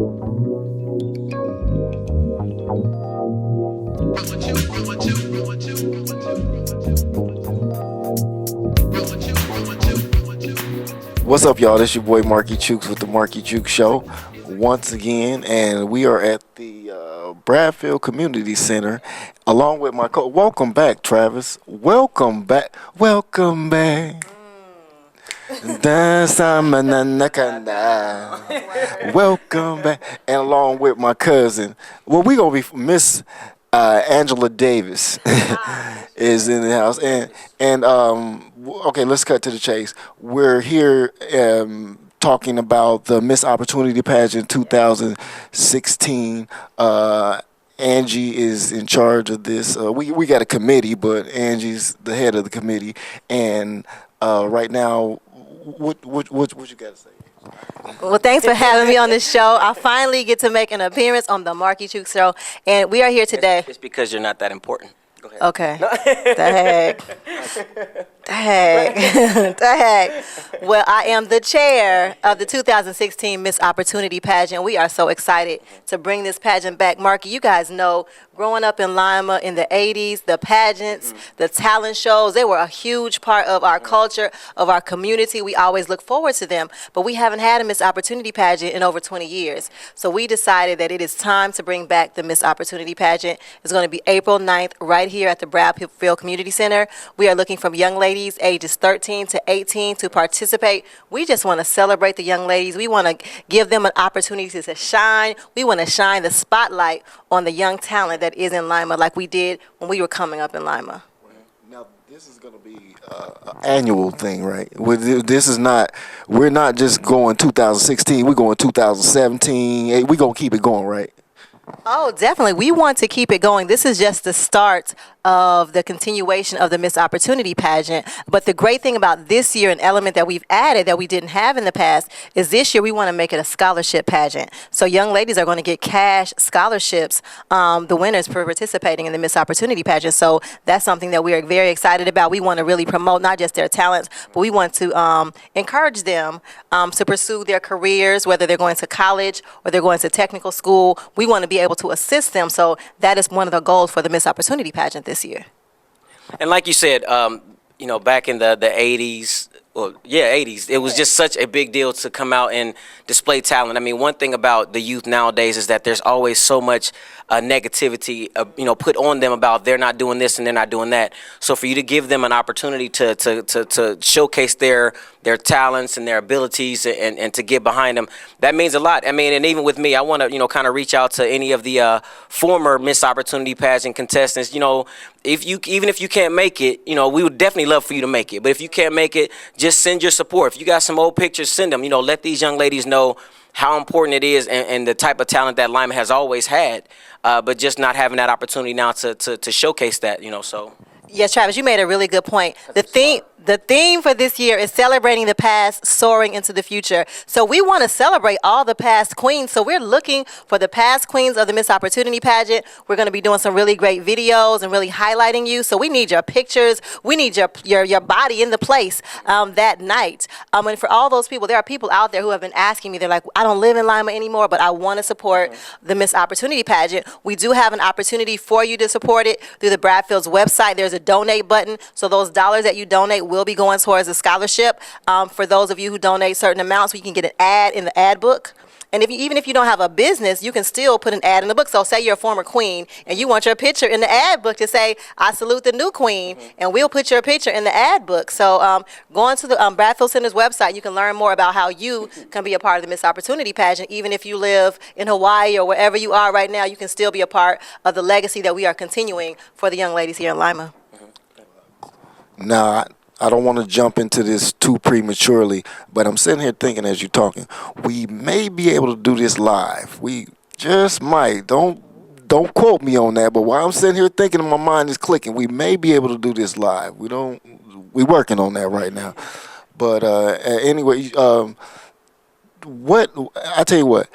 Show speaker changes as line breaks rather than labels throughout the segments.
What's up, y'all? This your boy Markey Chukes with the Markey Chukes Show once again, and we are at the Bradfield Community Center, along with my welcome back, Travis. Welcome back. Welcome back. Welcome back, and along with my cousin. Well, we gonna be Miss Angela Davis is in the house, okay, let's cut to the chase. We're here talking about the Miss Opportunity Pageant 2016. Angie is in charge of this. We got a committee, but Angie's the head of the committee. And right now, what you got to say?
Well, thanks for having me on this show. I finally get to make an appearance on the Markey Chukes Show, and we are here today.
It's because you're not that important. Go ahead.
Okay. The heck. The heck. The heck. Well, I am the chair of the 2016 Miss Opportunity Pageant. We are so excited to bring this pageant back. Markey, you guys know, growing up in Lima in the 80s, the pageants, the talent shows, they were a huge part of our culture, of our community. We always look forward to them. But we haven't had a Miss Opportunity Pageant in over 20 years. So we decided that it is time to bring back the Miss Opportunity Pageant. It's going to be April 9th right here at the Bradfield Community Center. We are looking for young ladies ages 13 to 18 to participate. We just want to celebrate the young ladies. We want to give them an opportunity to shine. We want to shine the spotlight on the young talent that is in Lima like we did when we were coming up in Lima.
Now, this is going to be an annual thing, right? This is not, we're not just going 2016, we're going 2017. We're going to keep it going, right?
Oh, definitely. We want to keep it going. This is just the start of the continuation of the Miss Opportunity Pageant. But the great thing about this year, an element that we've added that we didn't have in the past, is this year we want to make it a scholarship pageant. So young ladies are going to get cash scholarships, the winners for participating in the Miss Opportunity Pageant. So that's something that we are very excited about. We want to really promote not just their talents, but we want to encourage them to pursue their careers, whether they're going to college or they're going to technical school. We want to be able to assist them. So that is one of the goals for the Miss Opportunity Pageant this year.
And like you said, back in the 80s, 80s, it was just such a big deal to come out and display talent. I mean, one thing about the youth nowadays is that there's always so much negativity, put on them about they're not doing this and they're not doing that. So for you to give them an opportunity to showcase their talents and their abilities and to get behind them, that means a lot. I mean, and even with me, I want to, kind of reach out to any of the former Miss Opportunity Pageant contestants. Even if you can't make it, we would definitely love for you to make it. But if you can't make it, just send your support. If you got some old pictures, send them. Let these young ladies know how important it is and the type of talent that Lima has always had, but just not having that opportunity now to showcase that, so.
Yes, Travis, you made a really good point. The theme for this year is celebrating the past, soaring into the future. So we want to celebrate all the past queens. So we're looking for the past queens of the Miss Opportunity Pageant. We're going to be doing some really great videos and really highlighting you. So we need your pictures. We need your body in the place that night. And for all those people, there are people out there who have been asking me, they're like, I don't live in Lima anymore, but I want to support the Miss Opportunity Pageant. We do have an opportunity for you to support it through the Bradfield's website. There's a donate button. So those dollars that you donate will be going towards a scholarship. For those of you who donate certain amounts, we can get an ad in the ad book. And even if you don't have a business, you can still put an ad in the book. So say you're a former queen and you want your picture in the ad book to say, I salute the new queen, and we'll put your picture in the ad book. So going to the Bradfield Center's website, you can learn more about how you can be a part of the Miss Opportunity Pageant. Even if you live in Hawaii or wherever you are right now, you can still be a part of the legacy that we are continuing for the young ladies here in Lima.
Now, I don't want to jump into this too prematurely, but I'm sitting here thinking as you're talking, we may be able to do this live. We just might. Don't quote me on that, but while I'm sitting here thinking, my mind is clicking. We may be able to do this live. We're working on that right now. But anyway, I tell you what,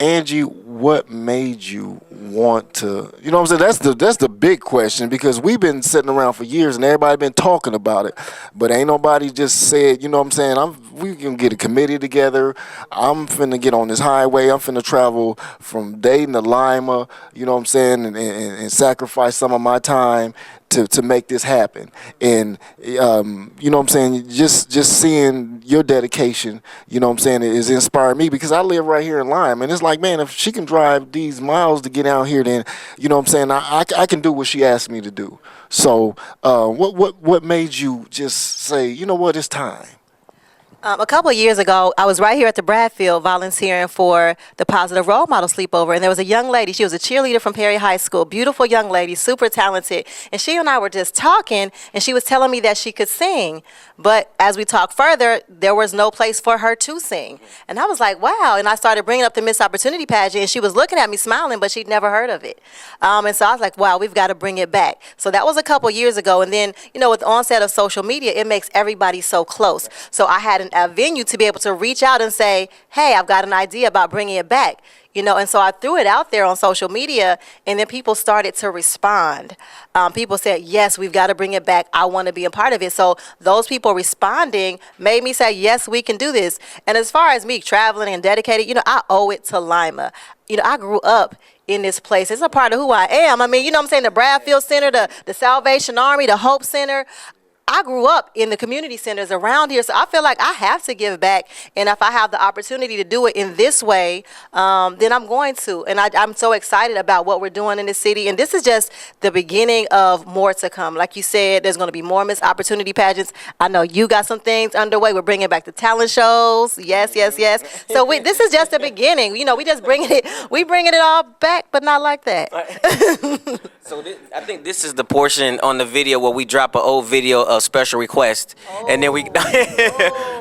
Angie, what made you want to? You know what I'm saying? That's the big question, because we've been sitting around for years and everybody been talking about it, but ain't nobody just said. You know what I'm saying? We can get a committee together. I'm finna get on this highway. I'm finna travel from Dayton to Lima. You know what I'm saying? And sacrifice some of my time to make this happen. And you know what I'm saying, just seeing your dedication, you know what I'm saying, is inspiring me, because I live right here in Lyme, and it's like, man, if she can drive these miles to get out here, then you know what I'm saying, I can do what she asked me to do. So what made you just say, you know what, it's time?
A couple of years ago, I was right here at the Bradfield volunteering for the Positive Role Model Sleepover, and there was a young lady. She was a cheerleader from Perry High School, beautiful young lady, super talented, and she and I were just talking, and she was telling me that she could sing, but as we talked further, there was no place for her to sing, and I was like, wow, and I started bringing up the Miss Opportunity Pageant, and she was looking at me smiling, but she'd never heard of it, and so I was like, wow, we've got to bring it back. So that was a couple years ago, and then, you know, with the onset of social media, it makes everybody so close, so I had a venue to be able to reach out and say, hey, I've got an idea about bringing it back, you know, and so I threw it out there on social media, and then people started to respond. People said, yes, we've got to bring it back. I want to be a part of it. So those people responding made me say, yes, we can do this. And as far as me traveling and dedicated, you know, I owe it to Lima. You know, I grew up in this place. It's a part of who I am. I mean, you know what I'm saying, the Bradfield Center, the Salvation Army, the Hope Center. I grew up in the community centers around here, so I feel like I have to give back. And if I have the opportunity to do it in this way, then I'm going to. And I'm so excited about what we're doing in the city. And this is just the beginning of more to come. Like you said, there's going to be more Miss Opportunity pageants. I know you got some things underway. We're bringing back the talent shows. Yes, yes, yes. So this is just the beginning. You know, we bringing it all back, but not like that.
So I think this is the portion on the video where we drop an old video of Special Request, and then we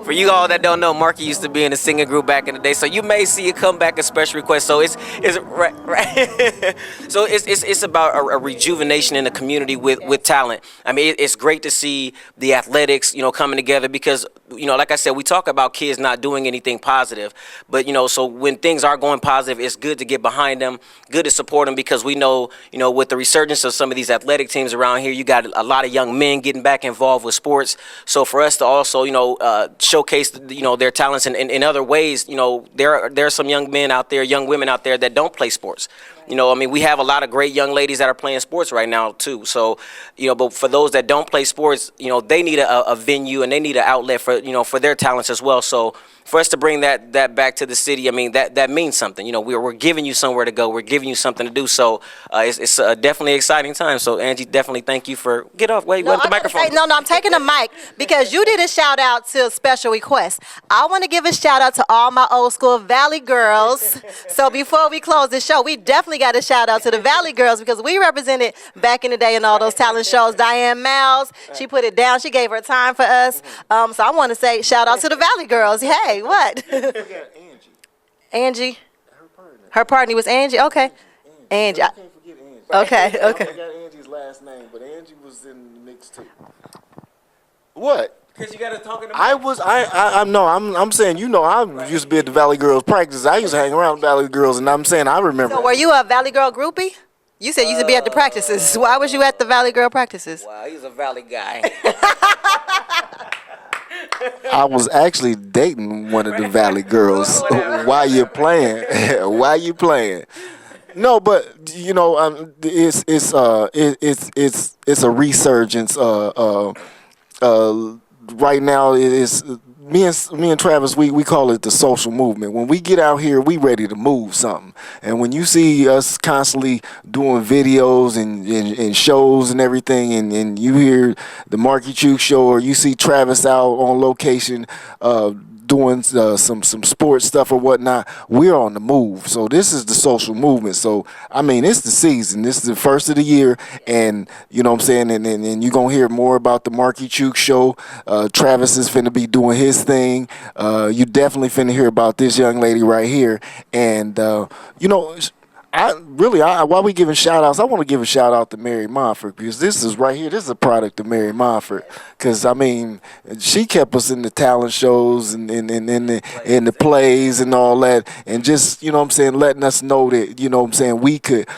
for you all that don't know, Markey used to be in a singing group back in the day, so you may see it come back as Special Request. So it's right. So it's about a rejuvenation in the community with talent. I mean, it's great to see the athletics, you know, coming together, because, you know, like I said, we talk about kids not doing anything positive, but, you know, so when things are going positive, it's good to get behind them, good to support them, because we know, you know, with the resurgence of some of these athletic teams around here, you got a lot of young men getting back involved with sports. So for us to also, you know, showcase, you know, their talents in other ways, you know, there are some young men out there, young women out there that don't play sports. You know, I mean, we have a lot of great young ladies that are playing sports right now, too. So, you know, but for those that don't play sports, you know, they need a venue, and they need an outlet for, you know, for their talents as well. So for us to bring that back to the city, I mean, that means something. You know, we're giving you somewhere to go. We're giving you something to do. So it's definitely an exciting time. So, Angie, definitely thank you for – get off. Wait, the microphone.
No, I'm taking the mic because you did a shout-out to Special Request. I want to give a shout-out to all my old school Valley girls. So before we close the show, we definitely got a shout-out to the Valley girls, because we represented back in the day in all those talent shows. Diane Miles, she put it down. She gave her time for us. So I want to say shout-out to the Valley girls. Hey, what? Angie. Her partner was Angie? Okay. Angie.
I can't forget Angie.
Okay.
I forgot Angie's last name, but Angie was in the mix too. What?
Because you got to talk in the
I'm saying, you know, I used to be at the Valley Girls practice. I used to hang around Valley Girls, and I'm saying I remember.
So were you a Valley Girl groupie? You said you used to be at the practices. Why was you at the Valley Girl practices?
Wow, he's a Valley guy.
I was actually dating one of the Valley Girls. Why you playing? Why you playing? No, but you know, it's a resurgence. Right now, it's me and Travis. We call it the social movement. When we get out here, we ready to move something. And when you see us constantly doing videos and shows and everything, and you hear the Markey Chukes show, or you see Travis out on location doing some sports stuff or whatnot, we're on the move. So this is the social movement. So I mean, it's the season. This is the first of the year, and you know what I'm saying. And you're gonna hear more about the Markey Chukes show. Travis is finna be doing his thing. You definitely finna hear about this young lady right here. And you know, while we giving shout outs, I want to give a shout out to Mary Montfort because this is right here. This is a product of Mary Montfort. Because I mean, she kept us in the talent shows and in the plays and all that, and just what I'm saying, letting us know that what I'm saying we could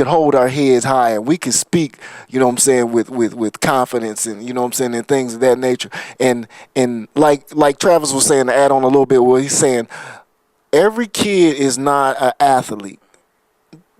hold our heads high and we could speak what I'm saying with confidence and what I'm saying and things of that nature. And like Travis was saying, to add on a little bit, what he's saying, every kid is not an athlete.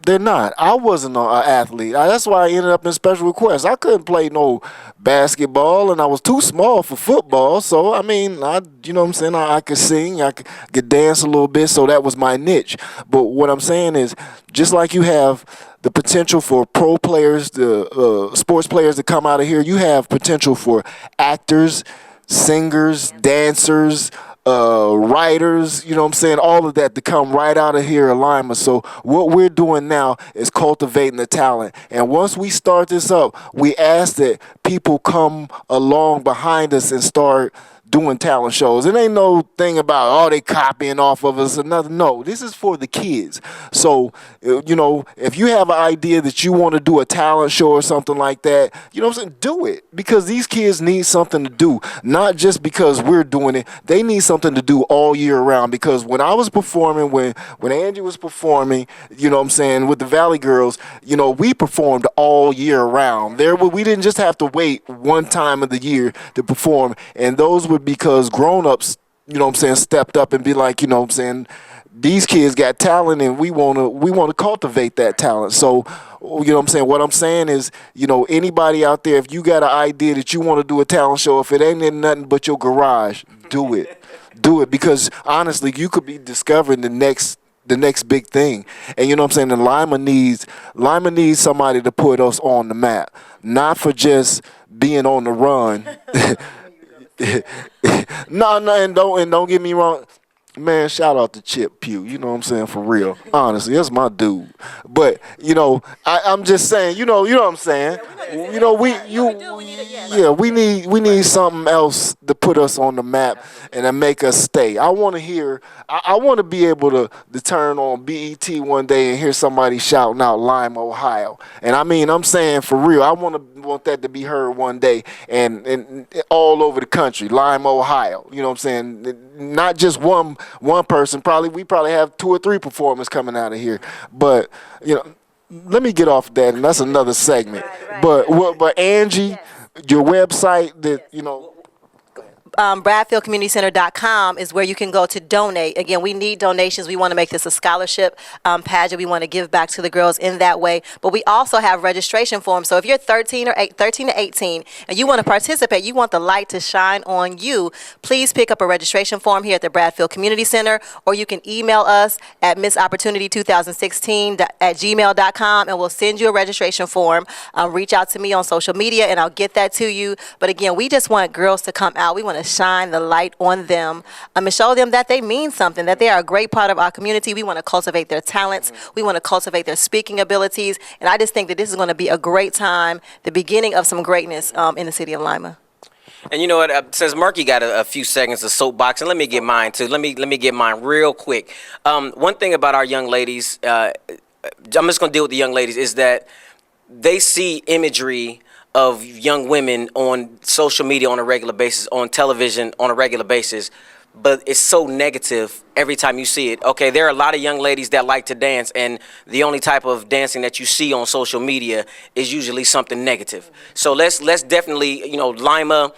They're not. I wasn't an athlete. That's why I ended up in special requests. I couldn't play no basketball, and I was too small for football. So I mean, what I'm saying, I could sing, I could dance a little bit. So that was my niche. But what I'm saying is, just like you have the potential for pro players, the sports players to come out of here, you have potential for actors, singers, dancers, writers, what I'm saying, all of that to come right out of here in Lima. So what we're doing now is cultivating the talent. And once we start this up, we ask that people come along behind us and start doing talent shows. It ain't no thing about, oh, they copying off of us or nothing. No, this is for the kids. So, if you have an idea that you want to do a talent show or something like that, what I'm saying, do it. Because these kids need something to do. Not just because we're doing it. They need something to do all year round. Because when I was performing, when Angie was performing, what I'm saying, with the Valley Girls, we performed all year round. We didn't just have to wait one time of the year to perform. And those were because grown-ups, what I'm saying, stepped up and be like, what I'm saying, these kids got talent and we want to cultivate that talent. So, what I'm saying? What I'm saying is, anybody out there, if you got an idea that you want to do a talent show, if it ain't in nothing but your garage, do it. Do it, because honestly, you could be discovering the next big thing. And what I'm saying, and Lima needs somebody to put us on the map, not for just being on the run. No, and don't get me wrong, man. Shout out to Chip Pugh. You know what I'm saying, for real. Honestly, that's my dude. But I'm just saying. You know what I'm saying. We need something else to put us on the map and to make us stay. I want to hear. I want to be able to turn on BET one day and hear somebody shouting out Lima, Ohio. And I mean, I'm saying for real. I want that to be heard one day and all over the country. Lima, Ohio. You know what I'm saying? Not just one person. We probably have 2 or 3 performers coming out of here. But let me get off that, and that's another segment.
Right.
But Angie, your website that
BradfieldCommunityCenter.com is where you can go to donate. Again, we need donations. We want to make this a scholarship pageant. We want to give back to the girls in that way. But we also have registration forms. So if you're 13 to 18 and you want to participate, you want the light to shine on you, please pick up a registration form here at the Bradfield Community Center, or you can email us at missopportunity2016@gmail.com, and we'll send you a registration form. Reach out to me on social media, and I'll get that to you. But again, we just want girls to come out. We want to shine the light on them and show them that they mean something, that they are a great part of our community. We want to cultivate their talents. We want to cultivate their speaking abilities. And I just think that this is going to be a great time, the beginning of some greatness in the city of Lima.
And you know what? Since Markey got a few seconds of soapbox, and let me get mine too. Let me get mine real quick. One thing about our young ladies, I'm just going to deal with the young ladies, is that they see imagery of young women on social media on a regular basis, on television on a regular basis, but it's so negative every time you see it. Okay, there are a lot of young ladies that like to dance, and the only type of dancing that you see on social media is usually something negative. So let's definitely, Lima,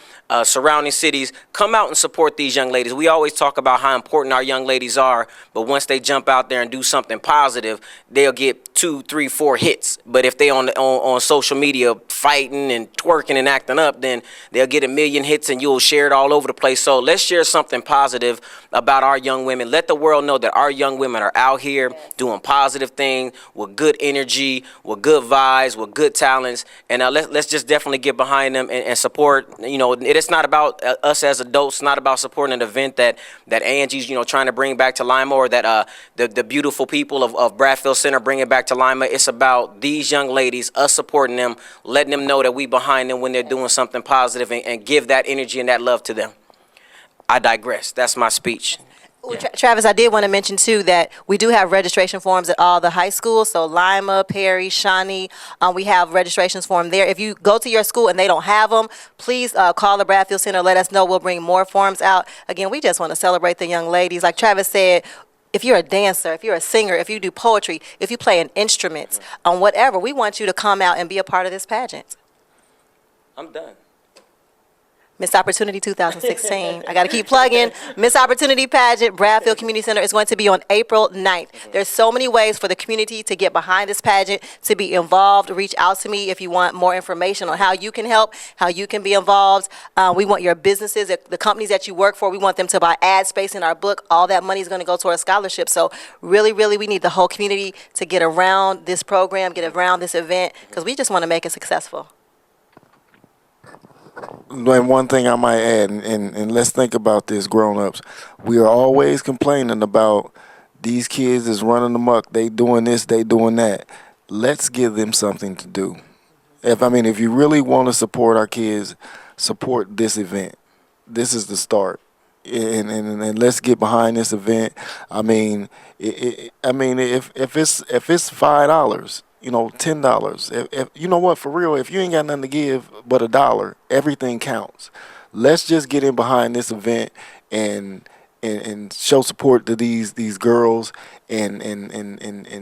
surrounding cities, come out and support these young ladies. We always talk about how important our young ladies are, but once they jump out there and do something positive, they'll get 2, 3, 4 hits. But if they on social media fighting and twerking and acting up, then they'll get 1 million hits and you'll share it all over the place. So let's share something positive about our young women. Let the world know that our young women are out here doing positive things with good energy, with good vibes, with good talents. And let's just definitely get behind them and support. It's not about us as adults. It's not about supporting an event that Angie's trying to bring back to Lima, or that the beautiful people of Bradfield Center bring it back to Lima. It's about these young ladies, us supporting them, letting them know that we behind them when they're doing something positive, and give that energy and that love to them. I digress. That's my speech.
Travis, I did want to mention too that we do have registration forms at all the high schools. So Lima, Perry, Shawnee, we have registrations form there. If you go to your school and they don't have them, please call the Bradfield Center. Let us know. We'll bring more forms out. Again, we just want to celebrate the young ladies. Like Travis said, if you're a dancer, if you're a singer, if you do poetry, if you play an instrument, whatever, we want you to come out and be a part of this pageant.
I'm done.
Miss Opportunity 2016. I got to keep plugging. Miss Opportunity Pageant, Bradfield Community Center is going to be on April 9th. There's so many ways for the community to get behind this pageant, to be involved. Reach out to me if you want more information on how you can help, how you can be involved. We want your businesses, the companies that you work for, we want them to buy ad space in our book. All that money is going to go toward a scholarship. So really, really, we need the whole community to get around this program, get around this event, because we just want to make it successful.
And one thing I might add, and let's think about this, grown-ups. We are always complaining about these kids is running amok. They doing this, they doing that. Let's give them something to do. If you really want to support our kids, support this event. This is the start. And let's get behind this event. If it's $5, $10. If you know what, for real, if you ain't got nothing to give but $1, everything counts. Let's just get in behind this event and show support to these girls and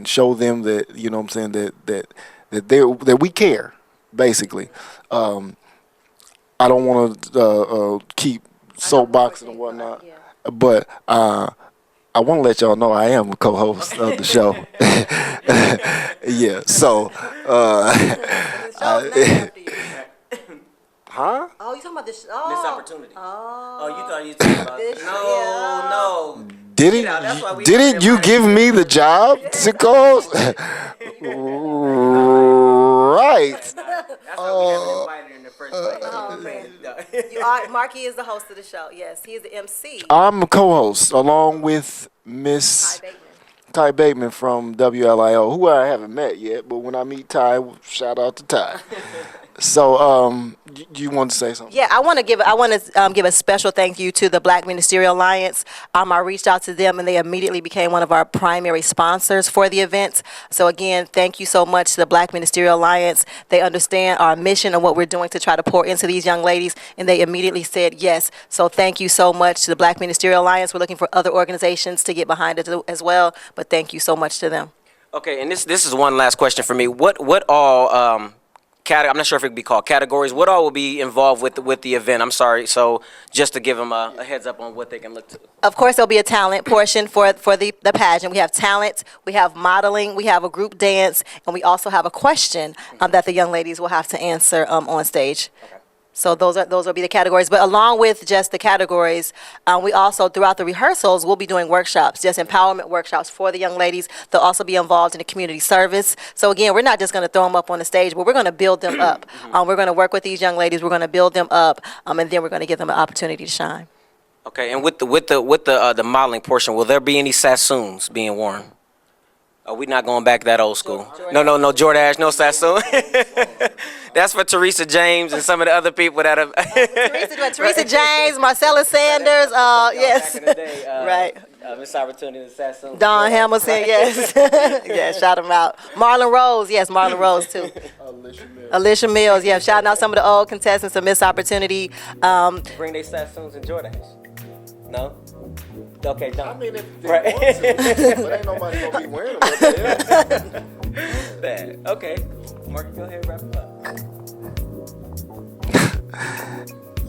show them that, you know what I'm saying, that we care, basically. I don't want to keep soapboxing and whatnot, but I want to let y'all know I am a co-host of the show. Yeah, so. Huh?
Oh, you talking about this?
Miss Opportunity. Oh, you thought you talking about
this?
No.
Didn't you give me the job to co-host? Right.
That's why we haven't invited her in the first place.
Markey is the host of the show. Yes, he is the MC.
I'm a co-host along with Miss Ty Bateman from WLIO, who I haven't met yet, but when I meet Ty, shout out to Ty. So, you want to say something?
Yeah, I want to give a special thank you to the Black Ministerial Alliance. I reached out to them, and they immediately became one of our primary sponsors for the event. So again, thank you so much to the Black Ministerial Alliance. They understand our mission and what we're doing to try to pour into these young ladies, and they immediately said yes. So thank you so much to the Black Ministerial Alliance. We're looking for other organizations to get behind it as well, but thank you so much to them.
Okay, and this is one last question for me. What all I'm not sure if it could be called categories. What all will be involved with the event? I'm sorry. So just to give them a heads up on what they can look to.
Of course, there'll be a talent portion for the pageant. We have talent, we have modeling, we have a group dance, and we also have a question that the young ladies will have to answer on stage.
Okay.
So those will be the categories. But along with just the categories, we also, throughout the rehearsals, we'll be doing workshops, just empowerment workshops for the young ladies. They'll also be involved in the community service. So again, we're not just going to throw them up on the stage, but we're going to build them up. We're going to work with these young ladies. We're going to build them up, and then we're going to give them an opportunity to shine.
Okay, and with the modeling portion, will there be any sassoons being worn? Are we not going back that old school? No, Jordache, no sassoon. That's for Teresa James and some of the other people that have.
Teresa James, Marcella Sanders, yes.
Back in the day,
Right.
Miss Opportunity and Sassoon.
Don Hamilton, yes. Yeah, shout them out. Marlon Rose, yes, Marlon Rose too. Alicia Mills, yeah, shouting out some of the old contestants of Miss Opportunity.
Bring their Sassoons and Jordache. No? Okay, Don.
I mean, if they want to, but ain't nobody gonna be wearing them.
Bad. Okay. Mark, go ahead and wrap it up.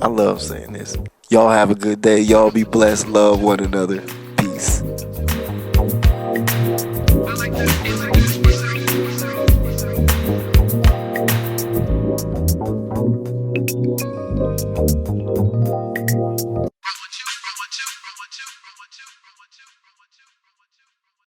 I love saying this. Y'all have a good day. Y'all be blessed. Love one another.